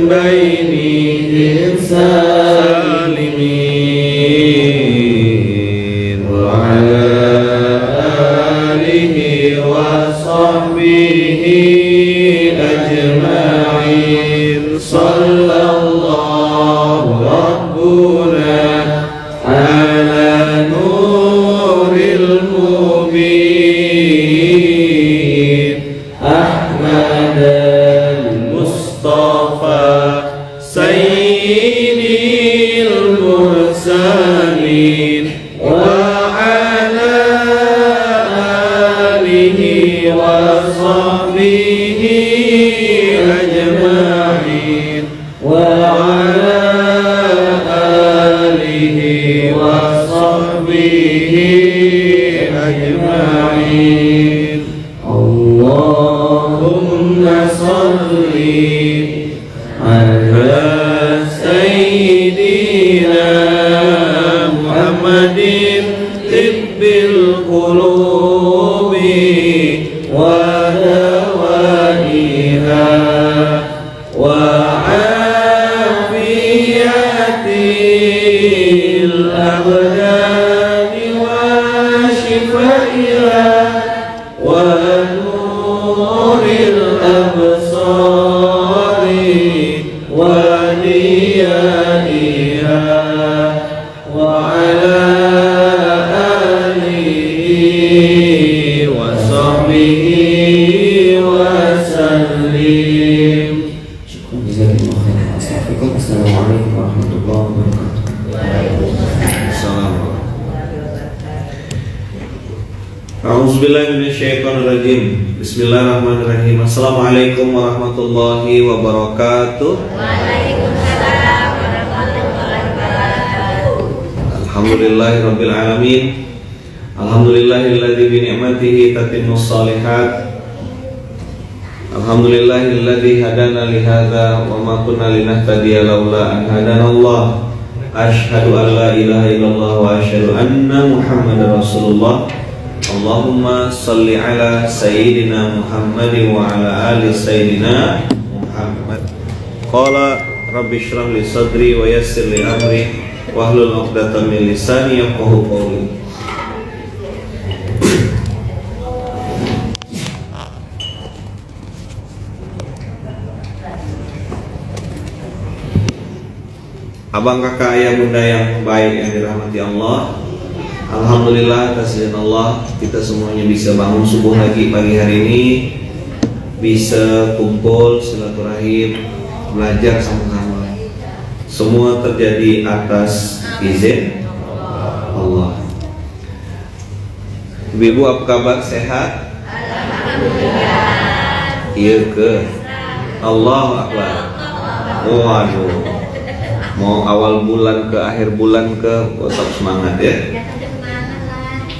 بينهم سالمين وعلى آله وصحبه أجمعين صلى الله ربنا على نور المبين أحمد المصطفى سيد المرسلين وعلى آله وصحبه أجمعين وعلى آله وصحبه أجمعين اللهم صل على سيدنا محمد طب القلوب ودوائها وعافية الأبدان وشفائها ونور الأبصار وديائها وعلى آله وصحبه وسلم. Assalamualaikum warahmatullahi wabarakatuh. A'udzubillahi minasyaitonirrajim. Bismillahirrahmanirrahim. Assalamualaikum warahmatullahi wabarakatuh. Waalaikumsalam warahmatullahi wabarakatuh. Alhamdulillahirabbil alamin. Alhamdulillahilladzi bi ni'matihi tatimmus shalihat. Alhamdulillahilladzi hadana li hadza wa ma kunna linahtadiya laula an hadanallah. Asyhadu an la ilaha illallah wa asyhadu anna Muhammadar Rasulullah. Allahumma salli ala sayyidina Muhammad wa ala ali sayyidina Muhammad. Qala rabbi shrah li sadri wa yassir li amri wahlul 'uqdatam min lisani yafqahu qawli. Abang kakak ayah bunda yang baik yang dirahmati Allah, alhamdulillah atas izin Allah kita semuanya bisa bangun subuh lagi pagi hari ini, bisa kumpul silaturahim, belajar sama-sama. Semua terjadi atas izin Allah. Ibu apa kabar, sehat? Alhamdulillah. Iya ke? Allahu Akbar. Waduh. Mau awal bulan ke akhir bulan ke, tetap semangat ya.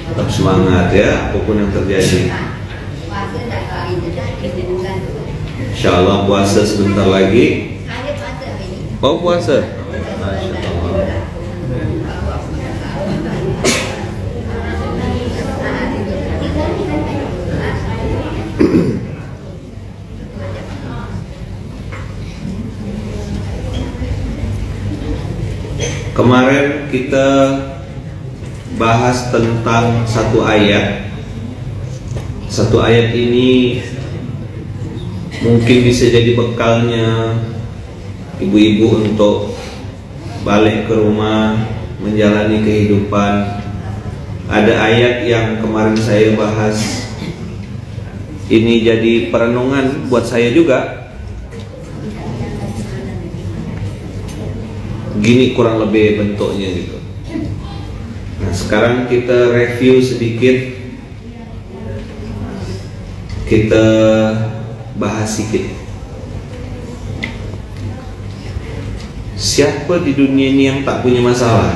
Tetap semangat ya, apapun yang terjadi. Insyaallah puasa sebentar lagi. Oh puasa. Masya Allah. Kemarin kita bahas tentang satu ayat. Satu ayat ini mungkin bisa jadi bekalnya ibu-ibu untuk balik ke rumah menjalani kehidupan. Ada ayat yang kemarin saya bahas, ini jadi perenungan buat saya juga. Gini kurang lebih bentuknya gitu. Nah sekarang kita review sedikit, kita bahas sedikit. Siapa di dunia ini yang tak punya masalah?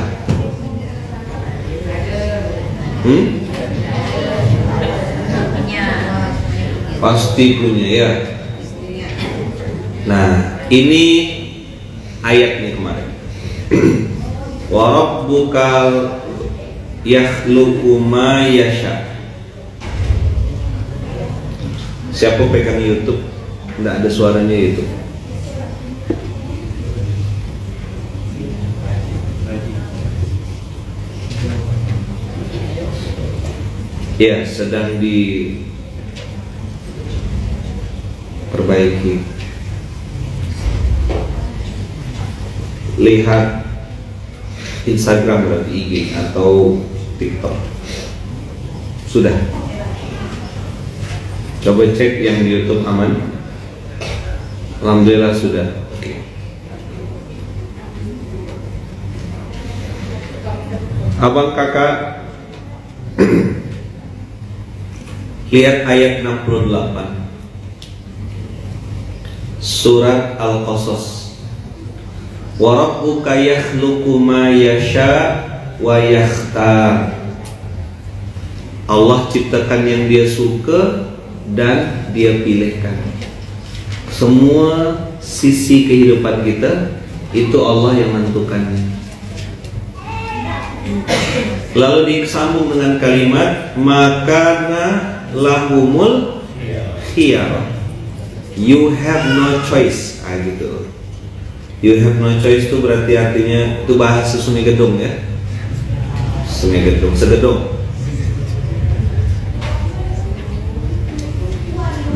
Pasti punya ya. Nah ini ayatnya kemarin. Wa rabbukal yakhluqu ma yasha. Siapa pegang YouTube? Enggak ada suaranya YouTube. Ya, sedang diperbaiki. Lihat Instagram berarti IG atau TikTok. Sudah. Coba cek yang di YouTube aman. Alhamdulillah sudah. Oke. Abang kakak lihat ayat 68 Surat Al-Qasas. Wa rabbuka yakhluqu ma yasha wa yakhtar. Allah ciptakan yang Dia suka dan Dia pilihkan. Semua sisi kehidupan kita itu Allah yang menentukannya. Lalu disambung dengan kalimat makana lahumul khiyarah. You have no choice. Gitu. You have no choice itu berarti artinya itu bahasa Sungai Gedong ya. Sungai Gedong, Segedong.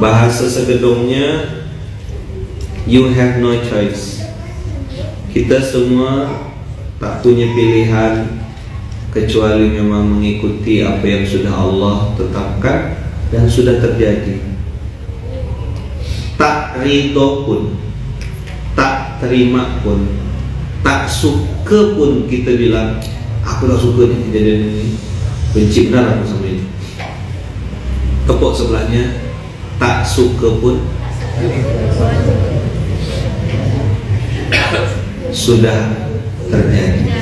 Bahasa Segedongnya you have no choice. Kita semua tak punya pilihan kecuali memang mengikuti apa yang sudah Allah tetapkan dan sudah terjadi. Tak ridho pun, tak terima pun, tak suka pun kita bilang aku tak suka nih kejadian ini, benci benar aku sama ini. Tepuk sebelahnya, tak suka pun sudah terjadi.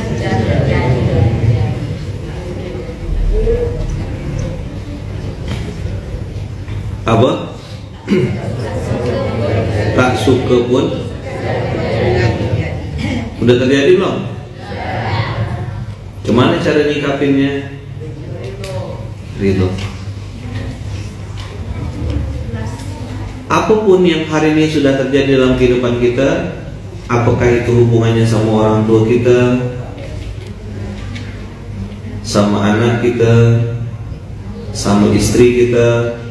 Apa? Tak suka pun udah terjadi belum? Gimana cara nyikapinnya? Ridho. Apapun yang hari ini sudah terjadi dalam kehidupan kita, apakah itu hubungannya sama orang tua kita, sama anak kita, sama istri kita,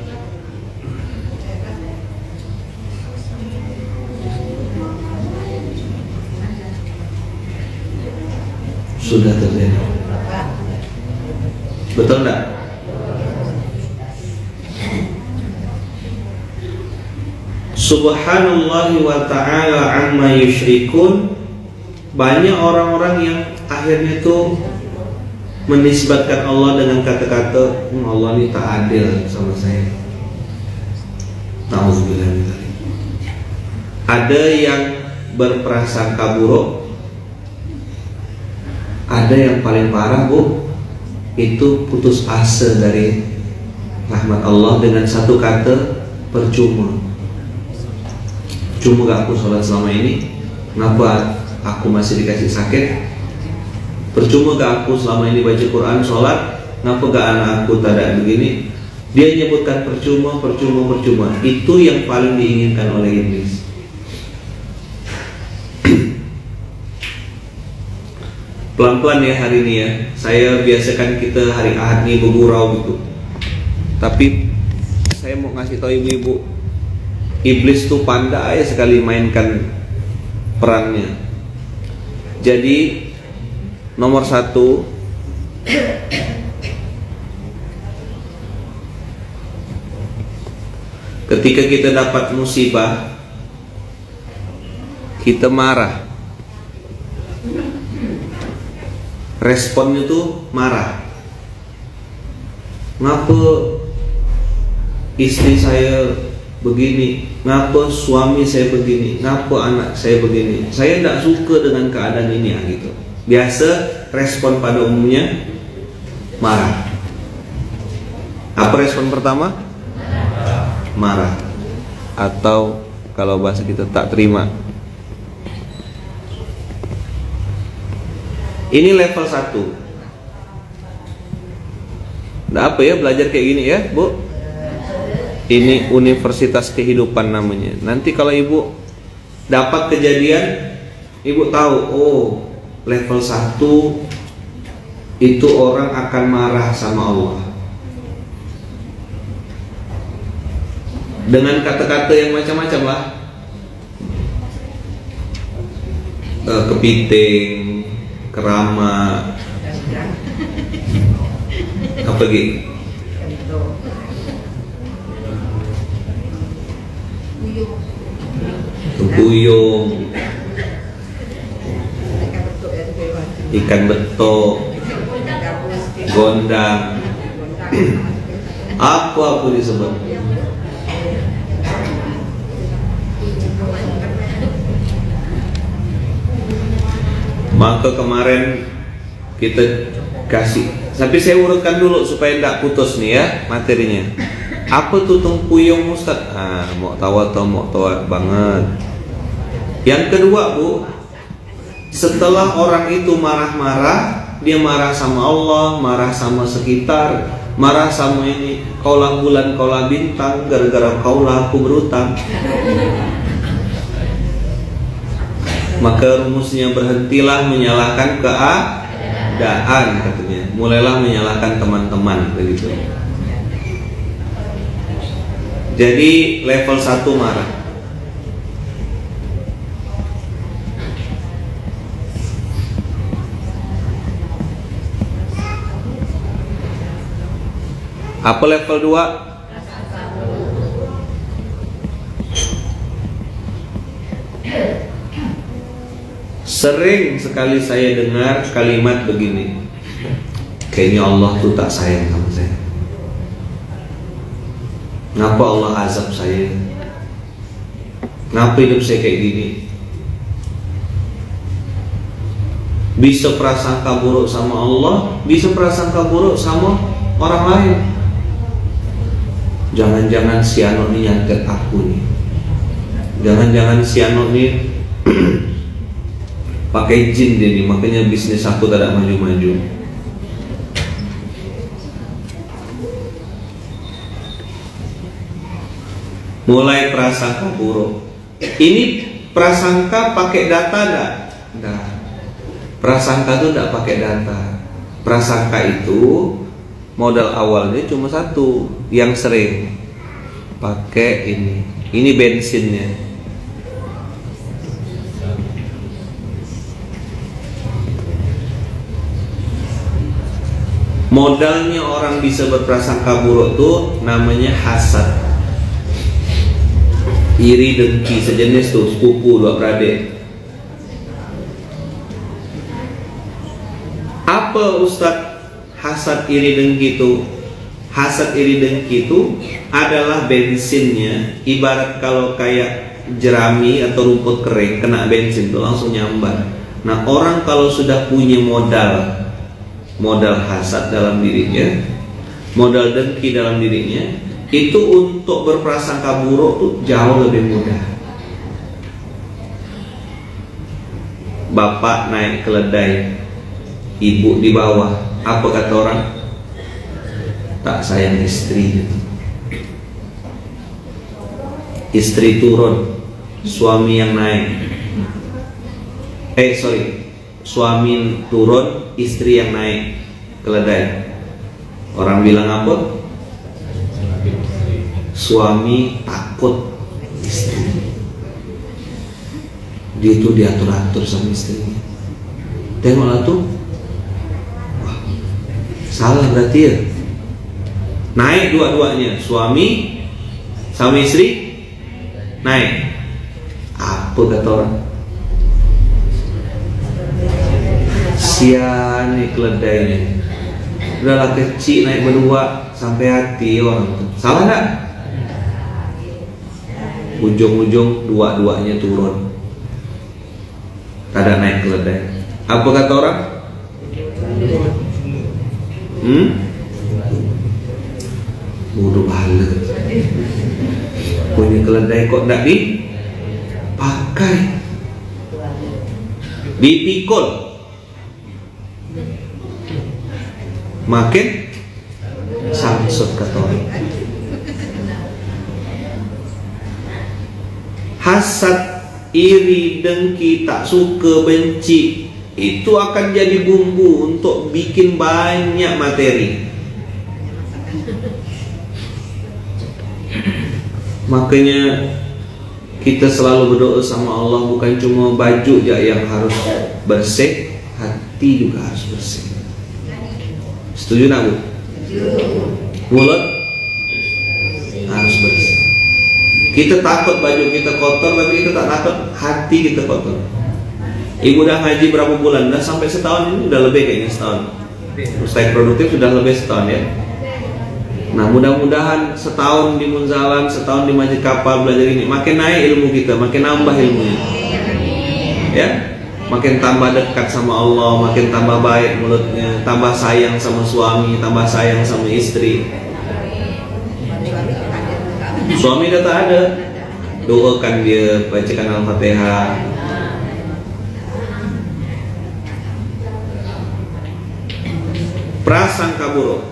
sudah terjadi. Betul enggak? Subhanallah wa ta'ala amma yusyrikun. Banyak orang-orang yang akhirnya itu menisbatkan Allah dengan kata-kata Allah ini tak adil sama saya. Nauzubillah min dzalik. Ada yang berprasangka buruk. Ada yang paling parah itu putus asa dari rahmat Allah dengan satu kata percuma. Cuma gak aku sholat selama ini, kenapa aku masih dikasih sakit? Percuma gak aku selama ini baca Quran, sholat, kenapa gak anak aku tak ada begini? Dia nyebutkan percuma. Itu yang paling diinginkan oleh iblis. Pelan-pelan ya hari ini ya. Saya biasakan kita hari Ahad nih bergurau gitu. Tapi saya mau ngasih tahu ibu-ibu, iblis tuh pandai sekali mainkan perannya. Jadi nomor satu, ketika kita dapat musibah, kita marah. Responnya tuh marah. Ngapa istri saya begini? Ngapa suami saya begini? Ngapa anak saya begini? Saya tidak suka dengan keadaan ini gitu. Biasa respon pada umumnya marah. Apa respon pertama? Marah. Atau kalau bahasa kita tak terima. Ini level 1. Nah, apa ya belajar kayak gini ya, Bu? Ini universitas kehidupan namanya. Nanti kalau ibu dapat kejadian, ibu tahu, oh level 1 itu orang akan marah sama Allah. dengan kata-kata yang macam-macam lah. Kepiting, kerama, apa lagi? Kembuyung, ikan betok, gondang, apa disebut. Maka kemarin kita kasih, tapi saya urutkan dulu supaya tidak putus nih ya materinya. Apa tuh tempuyung Ustaz? Mau tahu atau mau tahu banget. Yang kedua Bu, setelah orang itu marah-marah, dia marah sama Allah, marah sama sekitar, marah sama ini, kaulah bulan, kaulah bintang, gara-gara kaulah aku berutang. Maka rumusnya berhentilah menyalahkan keadaan katanya. Mulailah menyalahkan teman-teman begitu. Jadi level 1 marah. Apa level 2? Sering sekali saya dengar kalimat begini, kayaknya Allah tuh tak sayang sama saya. Ngapa Allah azab saya? Ngapa hidup saya kayak gini? Bisa prasangka buruk sama Allah, bisa prasangka buruk sama orang lain. Jangan-jangan si Ano ini nyantet aku nih. Jangan-jangan si Ano nih pakai jin dia nih, makanya bisnis aku tidak maju-maju. Mulai prasangka buruk. Ini prasangka pakai data enggak? Enggak. Prasangka itu enggak pakai data. Prasangka itu modal awalnya cuma satu, yang sering pakai ini. Ini bensinnya. Modalnya orang bisa berprasangka buruk tuh namanya hasad, iri, dengki, sejenis tuh, sepupu, dua beradik. Apa Ustadz hasad, iri, dengki itu? Hasad, iri, dengki itu adalah bensinnya. Ibarat kalau kayak jerami atau rumput kering kena bensin tuh langsung nyambar. Nah, orang kalau sudah punya modal hasad dalam dirinya, modal dengki dalam dirinya, itu untuk berprasangka buruk tuh jauh lebih mudah. Bapak naik keledai, ibu di bawah, apa kata orang? Tak sayang istrinya. Istri turun, suami yang naik. Suami turun, istri yang naik keledai. Orang bilang apa? Suami takut istri. Dia itu diatur-atur sama istrinya. Tengoklah tuh. Wah, salah berarti ya. Naik dua-duanya, suami sama istri naik. Apa kata orang? Sian nih keledainya, udahlah kecil naik berdua sampai hati orang tuh. Salah nggak? Ujung-ujung dua-duanya turun, tidak naik keledai. Apa kata orang? Bodoh banget. Punya keledai kok tidak dipakai, dipikul. Makin samsut kata orang. Hasad, iri, dengki, tak suka, benci, itu akan jadi bumbu untuk bikin banyak materi. Makanya kita selalu berdoa sama Allah, bukan cuma baju aja yang harus bersih, hati juga harus bersih. Setuju nak Bu? Mulut harus bersih. Kita takut baju kita kotor, tapi kita tak takut hati kita kotor. Ibu udah ngaji berapa bulan? Udah sampai setahun ini, udah lebih kayaknya setahun. Ustaz produktif sudah lebih setahun ya. Nah mudah-mudahan setahun di Munzalan, setahun di Masjid Kapal belajar ini, makin naik ilmu kita, makin nambah ilmunya. Ya, makin tambah dekat sama Allah, makin tambah baik mulutnya, tambah sayang sama suami, tambah sayang sama istri. Suami dah tak ada, doakan dia, bacakan Al-Fatihah. Prasangka buruk.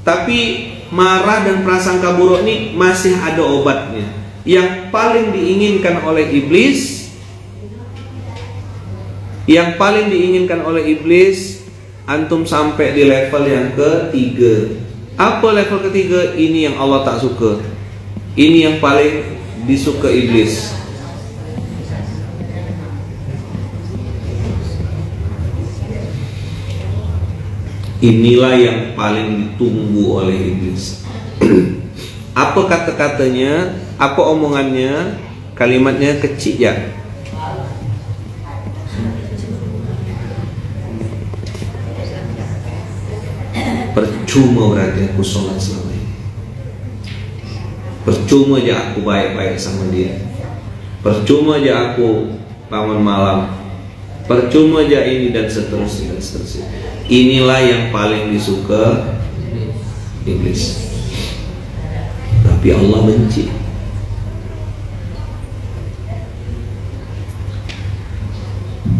Tapi marah dan prasangka buruk ini masih ada obatnya. Yang paling diinginkan oleh iblis, antum sampai di level yang ketiga. Apa level ketiga? Ini yang Allah tak suka. Ini yang paling disuka iblis. Inilah yang paling ditunggu oleh iblis. Apa kata-katanya? Apa omongannya? Kalimatnya kecil ya. Percuma berarti aku sholat selama ini. Percuma aja aku baik-baik sama dia. Percuma aja aku bangun malam. Percuma aja ini dan seterusnya dan seterusnya. Inilah yang paling disuka iblis. Tapi Allah benci.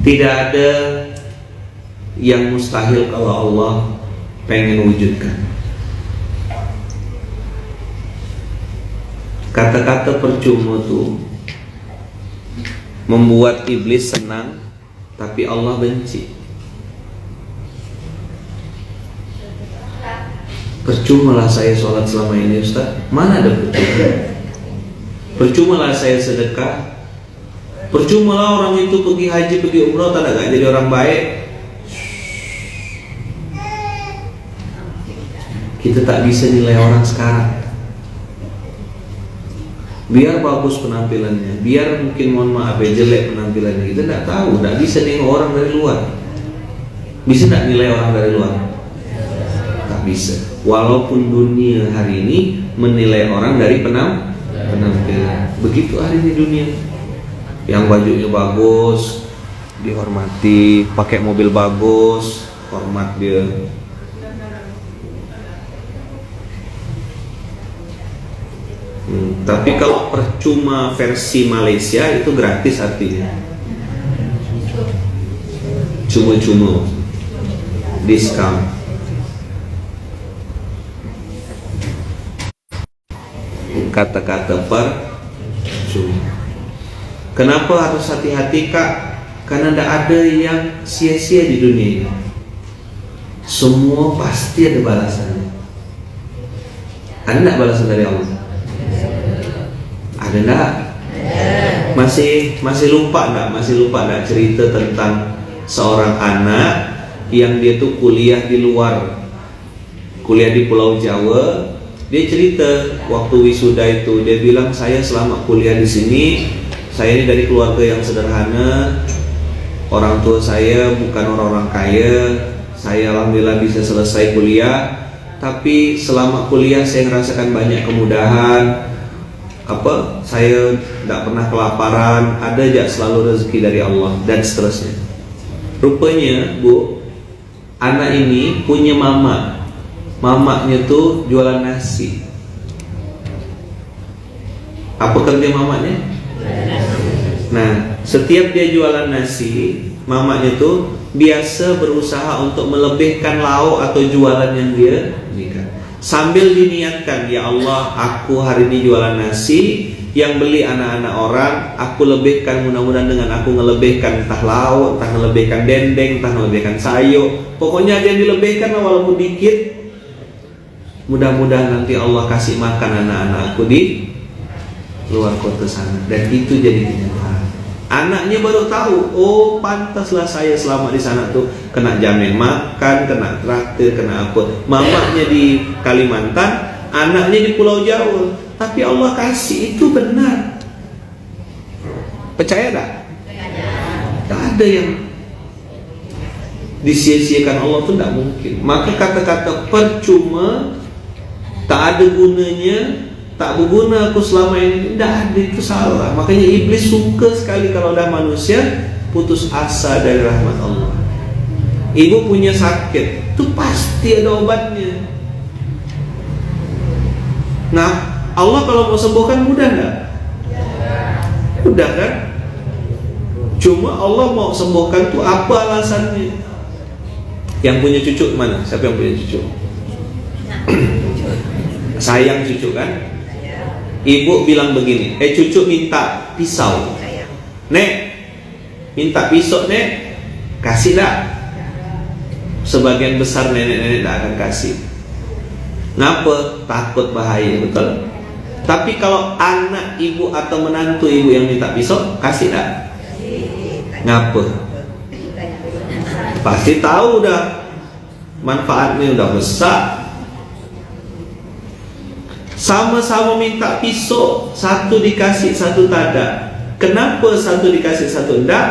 Tidak ada yang mustahil kalau Allah pengen wujudkan. Kata-kata percuma tuh membuat iblis senang, tapi Allah benci. Percumalah saya sholat selama ini Ustaz. Mana ada percuma? Percumalah saya sedekah. Percumalah orang itu pergi haji, pergi umrah, tak ada jadi orang baik. Kita tak bisa nilai orang sekarang. Biar bagus penampilannya, biar mungkin mohon maaf ya jelek penampilannya, kita tak tahu, tak bisa nengok orang dari luar. Bisa tak nilai orang dari luar? Tak bisa. Walaupun dunia hari ini menilai orang dari penampilan. Begitu hari ini dunia. Yang bajunya bagus dihormati, pakai mobil bagus, hormat dia. Tapi kalau percuma versi Malaysia itu gratis artinya. Cuma-cuma, diskon. Kata-kata percuma. Kenapa harus hati-hati Kak? Karena tidak ada yang sia-sia di dunia ini. Semua pasti ada balasannya. Ada tidak balasan dari Allah? Ada enggak? Masih lupa enggak cerita tentang seorang anak yang dia tuh kuliah di luar, kuliah di Pulau Jawa. Dia cerita waktu wisuda itu, dia bilang saya selama kuliah di sini, saya ini dari keluarga yang sederhana, orang tua saya bukan orang-orang kaya, saya alhamdulillah bisa selesai kuliah, tapi selama kuliah saya merasakan banyak kemudahan. Saya tidak pernah kelaparan, ada aja selalu rezeki dari Allah dan seterusnya. Rupanya Bu, anak ini punya mamanya tuh jualan nasi. Apa kerja mamanya? Nah, setiap dia jualan nasi, mamanya tuh biasa berusaha untuk melebihkan lauk atau jualan yang dia berikan. Sambil diniatkan, ya Allah, aku hari ini jualan nasi, yang beli anak-anak orang, aku lebihkan, mudah-mudahan dengan aku ngelebihkan entah lauk, entah ngelebihkan dendeng, entah ngelebihkan sayur. Pokoknya dia dilebihkan walaupun dikit. Mudah-mudahan nanti Allah kasih makan anak-anak aku di luar kota sana, dan itu jadi kenyataan. Anaknya baru tahu, oh pantaslah saya selama di sana tuh kena jamin makan, kena traktir, kena apa. Mamanya di Kalimantan, anaknya di Pulau Jawa, tapi Allah kasih itu benar. Percaya tak? Tak ada yang disia-siakan Allah tuh tidak mungkin. Maka kata-kata percuma, tak ada gunanya, tak berguna aku selama ini, tidak ada, itu salah. Makanya iblis suka sekali kalau ada manusia putus asa dari rahmat Allah. Ibu punya sakit, itu pasti ada obatnya. Nah, Allah kalau mau sembuhkan mudah enggak? Mudah kan? Cuma Allah mau sembuhkan tuh apa alasannya? Yang punya cucu mana? Siapa yang punya cucu? Sayang cucu kan? Ibu bilang begini, cucu minta pisau. Nek, minta pisau nek, kasih dak? Sebagian besar nenek-nenek tak akan kasih. Ngapa? Takut bahaya, betul? Tapi kalau anak ibu atau menantu ibu yang minta pisau, kasih dak? Ngapa? Pasti tahu udah manfaatnya udah besar. Sama-sama minta pisau, satu dikasih satu tak ada. Kenapa satu dikasih satu tidak?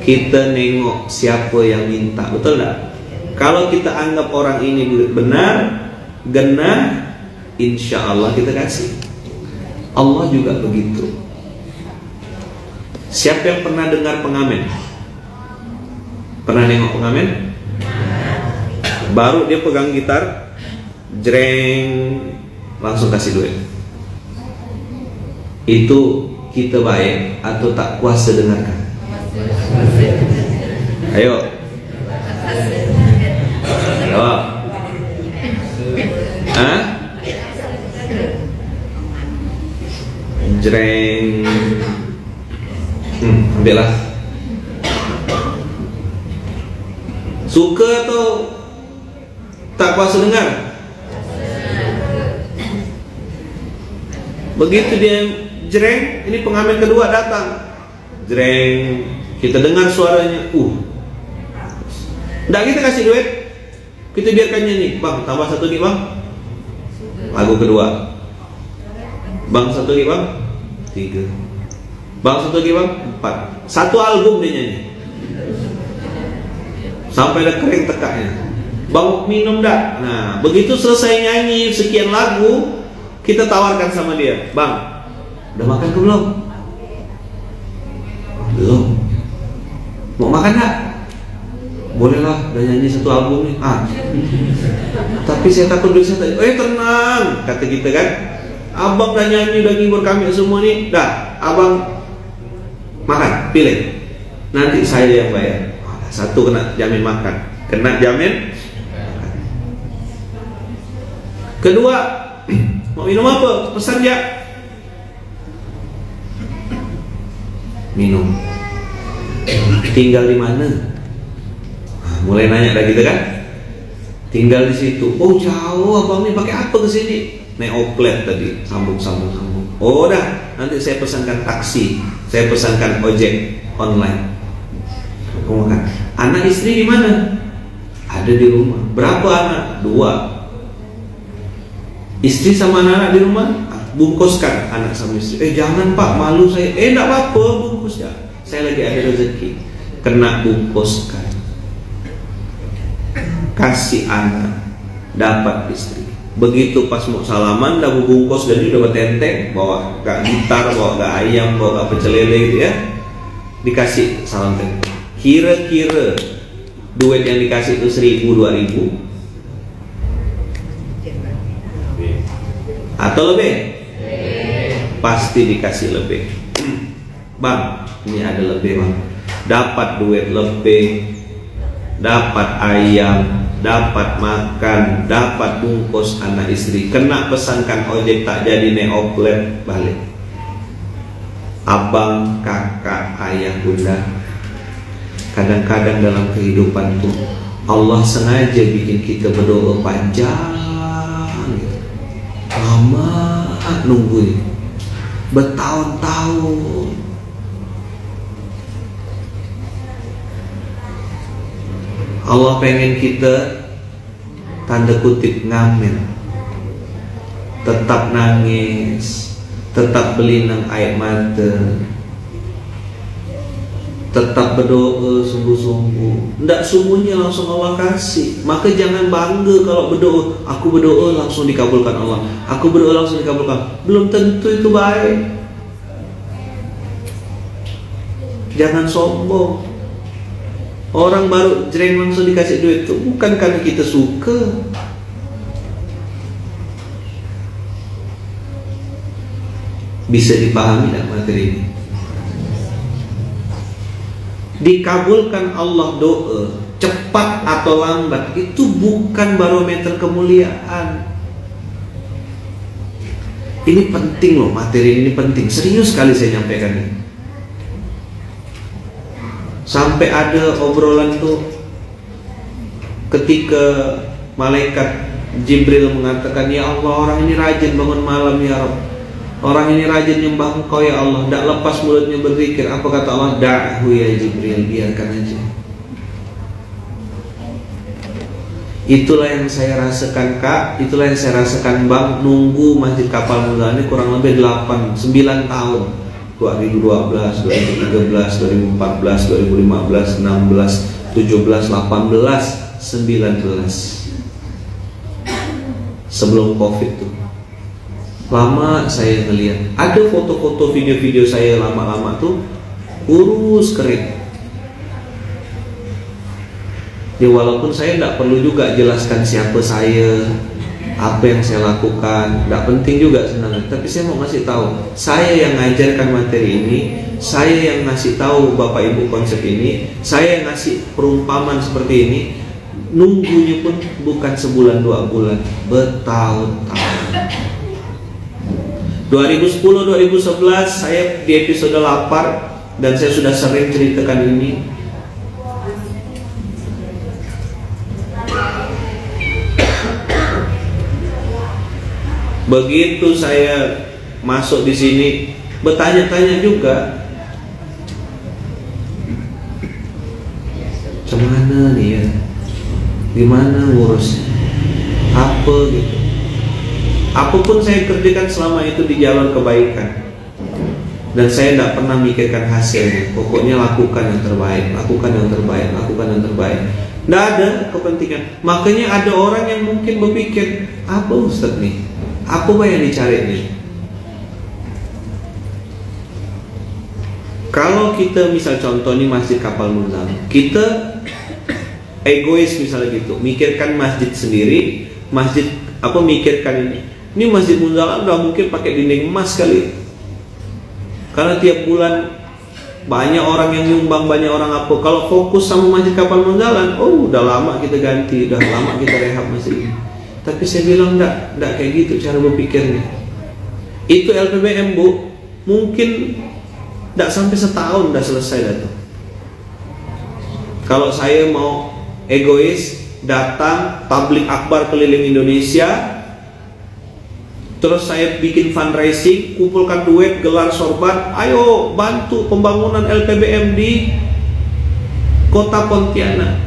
Kita nengok siapa yang minta, betul tak? Kalau kita anggap orang ini benar, genah, insya Allah kita kasih. Allah juga begitu. Siapa yang pernah dengar pengamen? Pernah nengok pengamen? Baru dia pegang gitar, jreng, langsung kasih duit. Itu kita baik atau tak kuasa dengarkan? Ayo. Jawab. Hah? Jreng. Ambillah. Suka atau tak kuasa dengar? Begitu dia jreng, ini pengamen kedua datang. Jreng, kita dengar suaranya. Nggak kita kasih duit, kita biarkan nyanyi. Bang, tambah satu lagi bang. Lagu kedua. Bang, satu lagi bang. 3. Bang, satu lagi bang. 4. Satu album dia nyanyi. Sampai ada kering tekaknya. Bang, minum dah. Nah, begitu selesai nyanyi sekian lagu, kita tawarkan sama dia, bang, udah makan ke belum? Belum. Mau makan gak? Bolehlah, udah nyanyi satu album nih. Tapi saya takut duit saya. Tenang, kata kita kan. Abang udah nyanyi, udah ngibur kami semua nih. Dah, abang makan, pilih. Nanti saya yang bayar. Satu kena jamin makan, kena jamin makan. Kedua, mau minum apa? Pesan ya. Minum. Tinggal di mana? Mulai nanya dah kita kan. Tinggal di situ. Oh jauh abang nih, pakai apa ke sini? Naik oplet tadi, sambung. Oh dah, nanti saya pesankan taksi, saya pesankan ojek online. Aku makan. Anak istri di mana? Ada di rumah. Berapa anak? 2. Istri sama anak di rumah, bungkuskan anak sama istri. Jangan pak, malu saya. Enggak apa-apa, bungkus ya. Saya lagi ada rezeki. Kena bungkuskan. Kasih anak, dapat istri. Begitu pas mau salaman, dah bungkus dan dia dapat tenteng, bawa gak gitar, bawa gak ayam, bawa gak pecel lele gitu ya. Dikasih salam tenteng. Kira-kira duit yang dikasih itu 1.000, 2.000 atau lebih? Pasti dikasih lebih. Bang, ini ada lebih bang. Dapat duit lebih, dapat ayam, dapat makan, dapat bungkus anak istri. Kena pesankan ojek tak jadi neoplet balik. Abang, kakak, ayah, bunda. Kadang-kadang dalam kehidupan tuh Allah sengaja bikin kita berdoa panjang gitu. Lama lama nunggunya, bertahun-tahun. Allah pengen kita tanda kutip ngamen, tetap nangis, tetap belinang air mata, tetap berdoa sungguh-sungguh. Tidak semuanya langsung Allah kasih. Maka jangan bangga kalau berdoa, aku berdoa langsung dikabulkan Allah, aku berdoa langsung dikabulkan. Belum tentu itu baik. Jangan sombong. Orang baru jreng langsung dikasih duit itu bukan karena kita suka. Bisa dipahami tak materi ini? Dikabulkan Allah doa, cepat atau lambat, itu bukan barometer kemuliaan. Ini penting loh, materi ini penting. Serius sekali saya nyampaikan ini. Sampai ada obrolan tuh ketika malaikat Jibril mengatakan, ya Allah, orang ini rajin bangun malam ya Rabb, orang ini rajin nyembah Engkau ya Allah, tidak lepas mulutnya berzikir. Apa kata Allah? Da'hu ya Jibril, biarkan aja. Itulah yang saya rasakan Kak, itulah yang saya rasakan Bang, nunggu Masjid Kapal Munzalah ini kurang lebih 8-9 tahun. 2012, 2013, 2014, 2015, 16, 17, 18, 19. Sebelum Covid tuh. Lama saya ngelihat. Ada foto-foto video-video saya lama-lama tuh kurus kering. Ya walaupun saya tidak perlu juga jelaskan siapa saya, apa yang saya lakukan, tidak penting juga sebenarnya. Tapi saya mau ngasih tahu, saya yang ngajarkan materi ini, saya yang ngasih tahu Bapak Ibu konsep ini, saya yang ngasih perumpamaan seperti ini. Nunggunya pun bukan sebulan 2 bulan, bertahun-tahun. 2010-2011 saya di episode lapar, dan saya sudah sering ceritakan ini. Begitu saya masuk di sini, bertanya-tanya juga, gimana nih ya, gimana ngurusnya, apa gitu. Apapun saya kerjakan selama itu di jalan kebaikan, dan saya tidak pernah mikirkan hasilnya. Pokoknya lakukan yang terbaik, lakukan yang terbaik, lakukan yang terbaik. Tidak ada kepentingan. Makanya ada orang yang mungkin berpikir, apa Ustaz nih? Apa yang dicari nih? Kalau kita misal contoh nih Masjid Kapal Munzalah, kita egois misalnya gitu, mikirkan masjid sendiri, masjid apa mikirkan ini Masjid Munzalah udah mungkin pakai dinding emas kali, karena tiap bulan banyak orang yang nyumbang, banyak orang apa. Kalau fokus sama Masjid Kapal Munzalah, oh udah lama kita ganti, udah lama kita rehab masjid ini. Tapi saya bilang enggak kayak gitu cara berpikirnya. Itu LPBM Bu, mungkin enggak sampai setahun udah selesai dah. Kalau saya mau egois, datang tablik akbar keliling Indonesia, terus saya bikin fundraising, kumpulkan duit, gelar sorban, ayo bantu pembangunan LPBM di Kota Pontianak.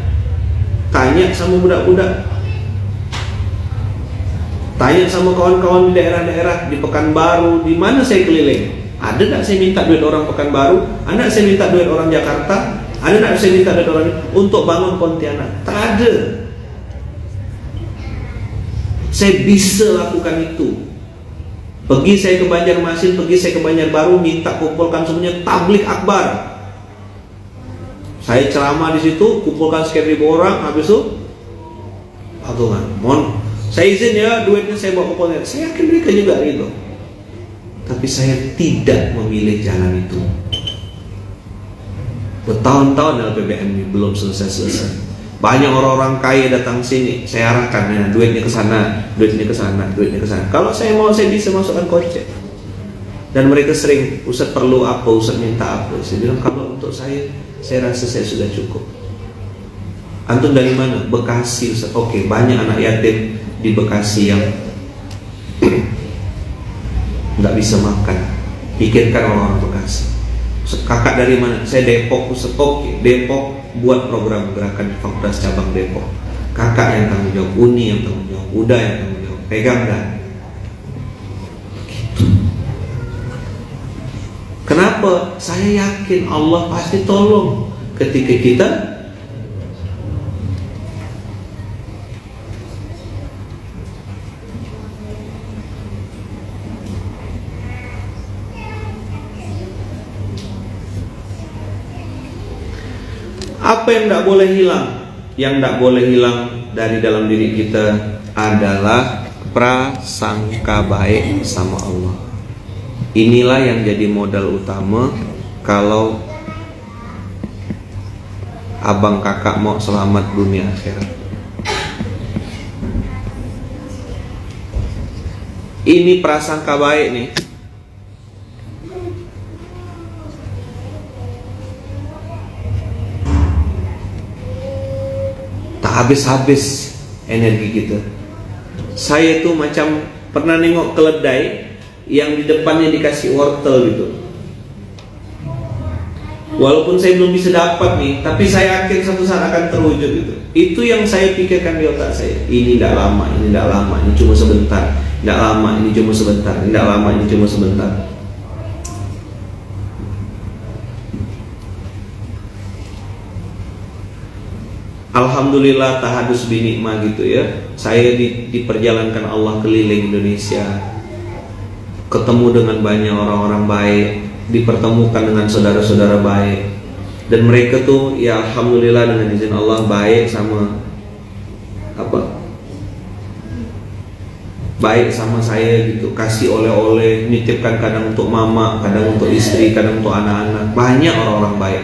Tanya sama budak-budak, tanya sama kawan-kawan di daerah-daerah, di Pekanbaru, di mana saya keliling. Ada tak saya minta duit orang Pekanbaru? Ada tak saya minta duit orang Jakarta? Ada tak saya minta duit orang untuk bangun Pontianak? Tak ada. Saya bisa lakukan itu. Pergi saya ke Banjarmasin, pergi saya ke Banjarbaru, minta kumpulkan semuanya tablik akbar. Saya ceramah di situ, kumpulkan sekian ribu orang, habis itu patungan. Mohon saya izin ya, duitnya saya bawa ke Pontianak. Saya yakin mereka juga gitu. Tapi saya tidak memilih jalan itu. Bertahun-tahun LPBM ini belum selesai-selesai. Banyak orang-orang kaya datang sini, saya arahkan ya, duitnya ke sana, duitnya ke sana, duitnya ke sana. Kalau saya mau, saya bisa masukkan kocek. Dan mereka sering, Ustaz perlu apa, Ustaz minta apa. Saya bilang kalau untuk saya rasa saya sudah cukup. Antum dari mana? Bekasi Ustaz. Oke, banyak anak yatim di Bekasi yang nggak bisa makan. Pikirkan orang-orang Bekasi. Kakak dari mana? Saya Depok, Depok buat program gerakan Fakultas Cabang Depok. Kakak yang tanggung jawab, Uni yang tanggung jawab, Uda yang tanggung jawab. Pegang dah. Gitu. Kenapa? Saya yakin Allah pasti tolong ketika kita apa yang tidak boleh hilang? Yang tidak boleh hilang dari dalam diri kita adalah prasangka baik sama Allah. Inilah yang jadi modal utama kalau abang kakak mau selamat dunia akhirat. Ini prasangka baik nih. Habis-habis energi kita. Saya tuh macam pernah nengok keledai yang di depannya dikasih wortel gitu. Walaupun saya belum bisa dapat nih, tapi saya yakin satu saat akan terwujud gitu. Itu yang saya pikirkan di otak saya. Ini tidak lama, ini tidak lama, ini cuma sebentar. Tidak lama, ini cuma sebentar. Tidak lama, ini cuma sebentar. Alhamdulillah tahadus binikmah gitu ya. Saya diperjalankan Allah keliling Indonesia, ketemu dengan banyak orang-orang baik, dipertemukan dengan saudara-saudara baik, dan mereka tuh ya alhamdulillah dengan izin Allah baik sama baik sama saya gitu, kasih oleh-oleh, nitipkan kadang untuk mama, kadang untuk istri, kadang untuk anak-anak. Banyak orang-orang baik.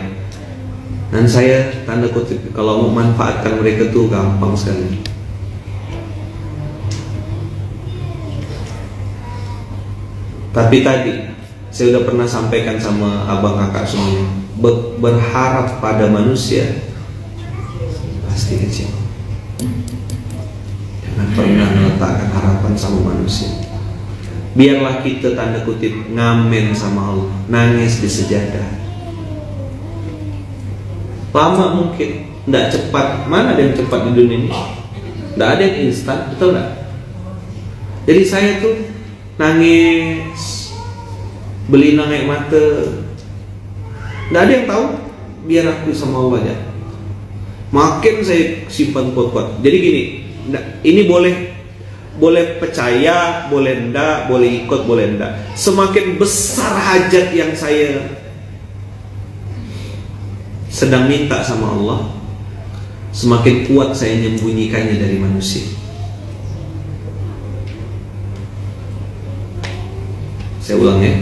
Dan saya tanda kutip kalau mau manfaatkan mereka tuh gampang sekali. Tapi tadi saya udah pernah sampaikan sama abang kakak semuanya, berharap pada manusia pasti kecil. Jangan pernah meletakkan harapan sama manusia. Biarlah kita tanda kutip ngamen sama Allah, nangis di sejadah. Lama mungkin, tidak cepat. Mana ada yang cepat di dunia ini? Tidak ada yang instan, betul nggak? Jadi saya tuh nangis, beli air mata, tidak ada yang tahu. Biar aku sama Allah aja. Makin saya simpan kuat-kuat. Jadi gini, ini boleh percaya, boleh enggak, boleh ikut, boleh enggak. Semakin besar hajat yang saya sedang minta sama Allah, semakin kuat saya menyembunyikannya dari manusia. Saya ulang ya.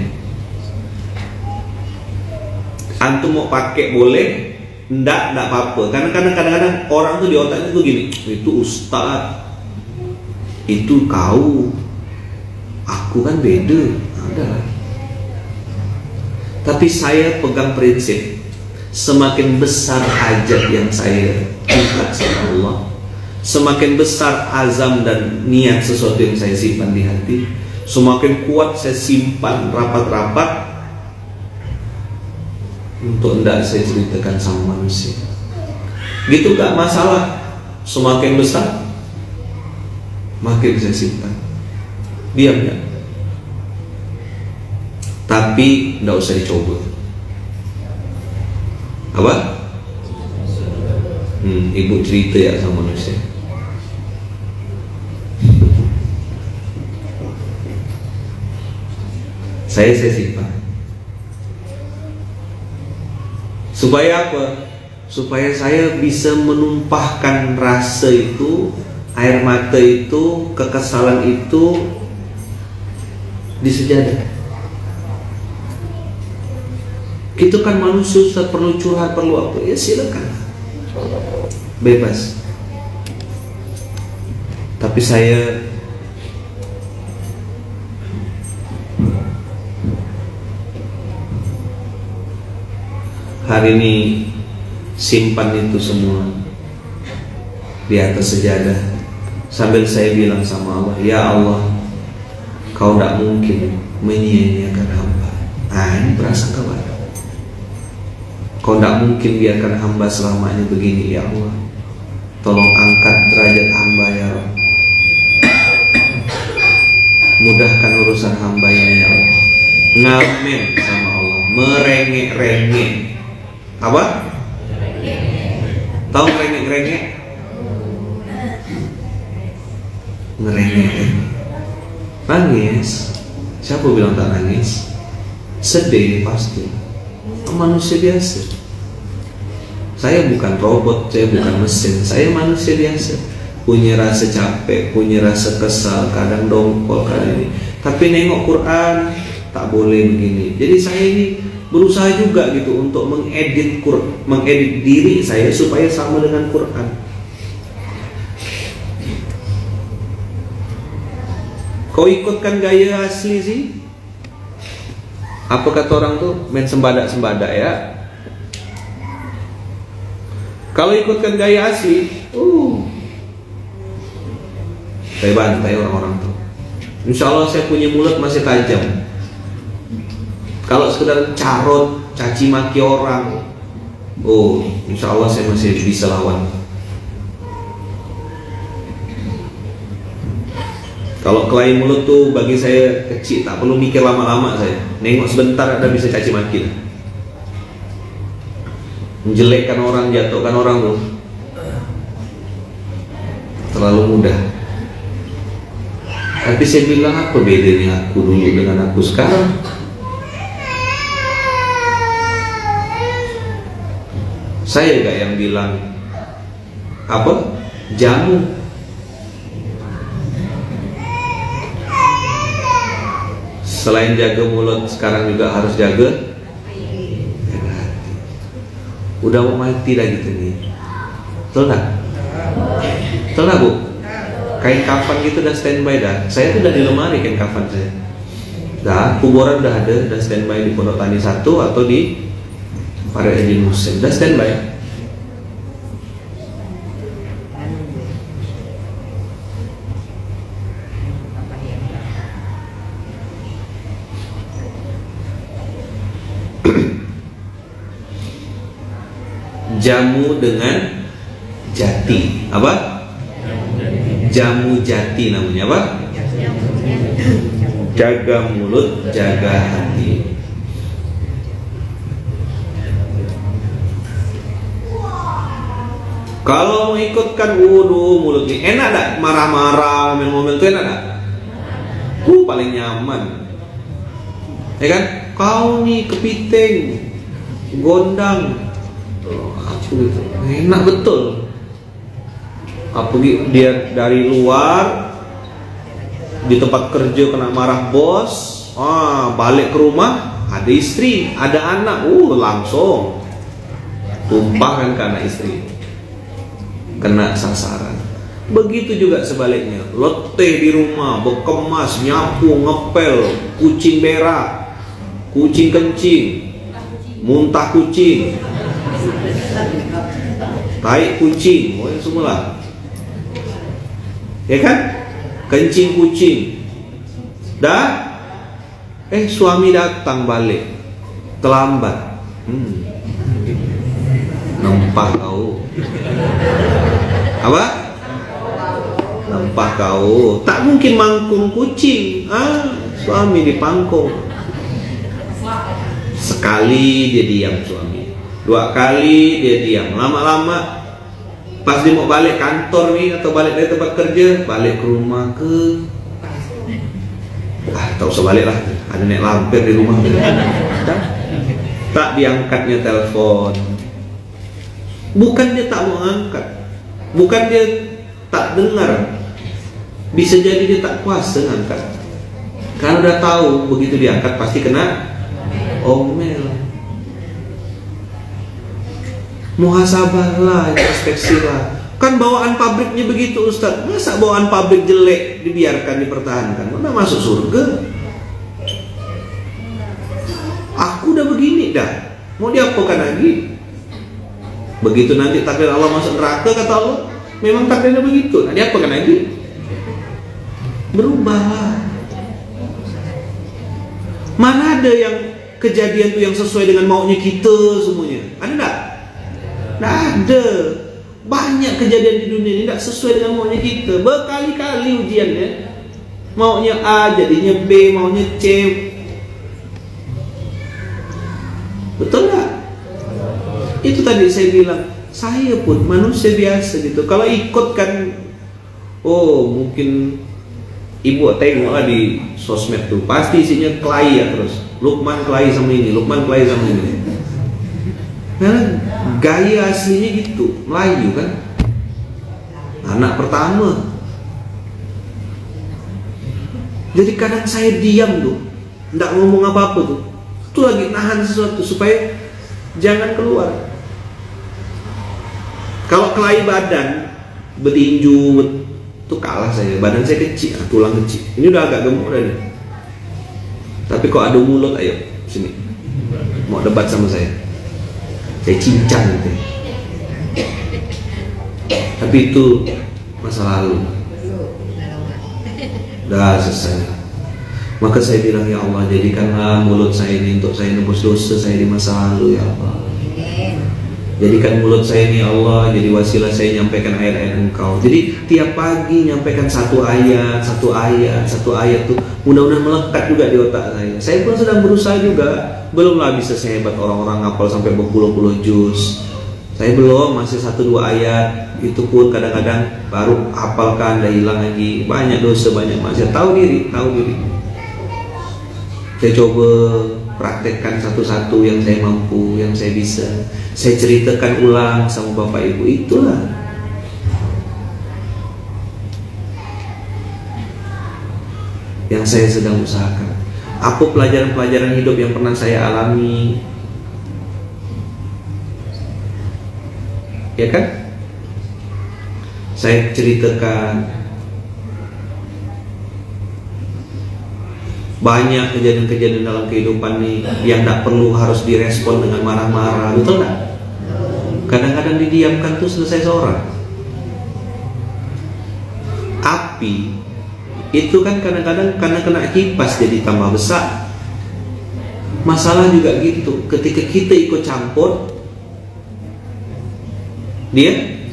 Antum mau pakai boleh, enggak apa-apa. Karena kadang-kadang orang tuh di otaknya tuh gini, itu ustaz, itu kau, aku kan beda. Ada. Tapi saya pegang prinsip, semakin besar hajat yang saya minta sama Allah, semakin besar azam dan niat sesuatu yang saya simpan di hati, semakin kuat saya simpan rapat-rapat untuk tidak saya ceritakan sama manusia. Gitu gak masalah. Semakin besar makin saya simpan. Diam ya. Tapi tidak usah dicoba. Apa? Ibu cerita ya sama manusia. Saya simpan. Supaya apa? Supaya saya bisa menumpahkan rasa itu, air mata itu, kekesalan itu di sejadah. Itu kan manusia perlu curhat, perlu apa? Ya silakan, bebas. Tapi saya hari ini simpan itu semua di atas sejadah, sambil saya bilang sama Allah, ya Allah, Kau tidak mungkin menyia-nyiakan hamba. Ini prasangka baik. Kau tidak mungkin biarkan hamba selamanya begini, ya Allah. Tolong angkat derajat hamba, ya Allah. Mudahkan urusan hamba ini, ya Allah. Ngamen sama Allah, merengek-rengek. Apa? Tahu ngerengek-rengek? Ngerengek-rengek. Nangis. Siapa bilang tak nangis? Sedih pasti. Manusia biasa. Saya bukan robot, saya bukan mesin. Saya manusia biasa. Punya rasa capek, punya rasa kesal, kadang dongkol, kadang ini. Tapi nengok Quran tak boleh begini. Jadi saya ini berusaha juga gitu untuk mengedit diri saya supaya sama dengan Quran. Kau ikutkan gaya asli sih? Apa kata orang tuh? Main sembadak-sembadak ya. Kalau ikutkan gaya asli, saya bantai orang-orang tuh. Insya Allah saya punya mulut masih tajam. Kalau sekedar carot, caci maki orang, insya Allah saya masih bisa lawan. Kalau kelahi mulut tuh bagi saya kecil, tak perlu mikir lama-lama saya. Nengok sebentar ada bisa caci maki. Menjelekkan orang, jatuhkan orang tuh terlalu mudah. Tapi saya bilang apa bedanya aku dulu dengan aku sekarang? Saya gak yang bilang apa? Jamu. Selain jaga mulut, sekarang juga harus jaga hati. Udah mau mati dah gitu nih. Betul tak? Betul tak, Bu? Kain kafan gitu udah standby dah. Saya tuh udah di lemari kain kafan saya. Dah, kuburan udah ada, udah standby di Pondok Tani 1 atau di Parit Haji Musim. Udah standby. Jamu dengan jati. Apa? Jamu jati namanya apa? Jaga mulut, jaga hati. Kalau mau ikutkan mulut ini enak tak? Marah-marah, ngomel-ngomel itu enak tak? Paling nyaman. Ya kan? Kau nih kepiting, gondang. Gitu. Enak betul. Dia dari luar di tempat kerja kena marah bos, balik ke rumah ada istri, ada anak, langsung tumpahkan ke anak istri, kena sasaran. Begitu juga sebaliknya, letih di rumah, bekemas, nyapu, ngepel, kucing berak, kucing kencing, muntah kucing, tai kucing, semua lah. Ya kan? Kencing kucing. Dah? Suami datang balik terlambat. Nempah kau. Apa? Nempah kau. Tak mungkin mangkung kucing. Suami dipangkung. Sekali dia diam suami. 2 kali dia diam, lama-lama pas dia mau balik kantor nih atau balik dari tempat kerja, balik ke rumah tak usah balik lah, ada nek lampir di rumah. Tak diangkatnya telepon. Bukan dia tak mau angkat, bukan dia tak dengar, bisa jadi dia tak kuasa angkat. Karena udah tahu begitu diangkat pasti kena omel. Muhasabahlah, introspeksilah. Kan bawaan pabriknya begitu Ustaz. Masa bawaan pabrik jelek dibiarkan dipertahankan? Mana masuk surga? Aku udah begini dah, mau diapakan lagi? Begitu nanti takdir Allah masuk neraka kata Allah, memang takdirnya begitu. Nah, diapakan lagi? Berubahlah. ada yang kejadian tuh yang sesuai dengan maunya kita semuanya. Ada enggak? Enggak ada. Banyak kejadian di dunia ini tidak sesuai dengan maunya kita. Berkali-kali ujiannya. Maunya A jadinya B, maunya C. Betul nggak? Itu tadi saya bilang, saya pun manusia biasa gitu. Kalau ikut kan, oh mungkin ibu tengoklah di sosmed tuh, pasti isinya kelahi ya terus. Lukman kelahi sama ini, Lukman kelahi sama ini. Karena gaya aslinya gitu, Melayu kan. Anak pertama. Jadi kadang saya diam tuh, nggak ngomong apa-apa tuh. Tuh lagi nahan sesuatu supaya jangan keluar. Kalau kelahi badan, betinju, tuh kalah saya. Badan saya kecil, tulang kecil. Ini udah agak gemuk udah nih. Tapi kok adu mulut, ayo sini. Mau debat sama saya cincang nanti. Tapi itu masa lalu. Udah selesai. Maka saya bilang, ya Allah, jadikanlah mulut saya ini untuk saya nebus dosa saya di masa lalu, ya Allah. Jadikan mulut saya ini, ya Allah, jadi wasilah saya nyampaikan ayat-ayat Engkau. Jadi tiap pagi nyampaikan satu ayat tuh mudah-mudahan melekat juga di otak saya. Saya pun sedang berusaha juga. Belumlah bisa sehebat orang-orang ngapal sampai berpuluh-puluh juz. Saya belum, masih 1-2 ayat. Itu pun kadang-kadang baru hafalkan, dah hilang lagi. Banyak dosa, banyak maksiat. Tahu diri. Saya coba praktekkan satu-satu yang saya mampu, yang saya bisa. Saya ceritakan ulang sama Bapak Ibu. Itulah yang saya sedang usahakan. Apa pelajaran-pelajaran hidup yang pernah saya alami, ya kan? Saya ceritakan. Banyak kejadian-kejadian dalam kehidupan nih yang tak perlu harus direspon dengan marah-marah, betul tak? Kadang-kadang didiamkan tuh selesai seorang. Api itu kan kadang-kadang karena kena kipas jadi tambah besar. Masalah juga gitu. Ketika kita ikut campur, dia.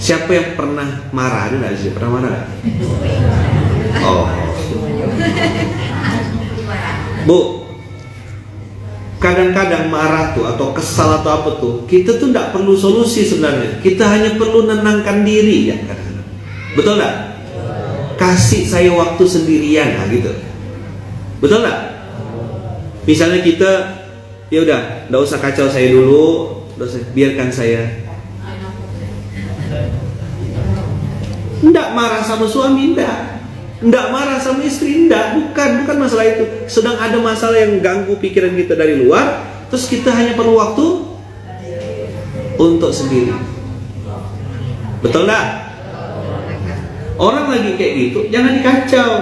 Siapa yang pernah marah? Ada nggak sih? Pernah marah? Oh, Bu, kadang-kadang marah tuh atau kesal atau apa tuh, kita tuh nggak perlu solusi sebenarnya. Kita hanya perlu nenangkan diri ya kan? Betul nggak? Kasih saya waktu sendirian, nah gitu. Betul nggak? Misalnya kita, ya udah, nggak usah kacau saya dulu, biarkan saya. Nggak marah sama suami, nggak marah sama istri, bukan masalah itu. Sedang ada masalah yang ganggu pikiran kita dari luar, terus kita hanya perlu waktu untuk sendiri. Betul nggak? Orang lagi kayak gitu, jangan dikacau.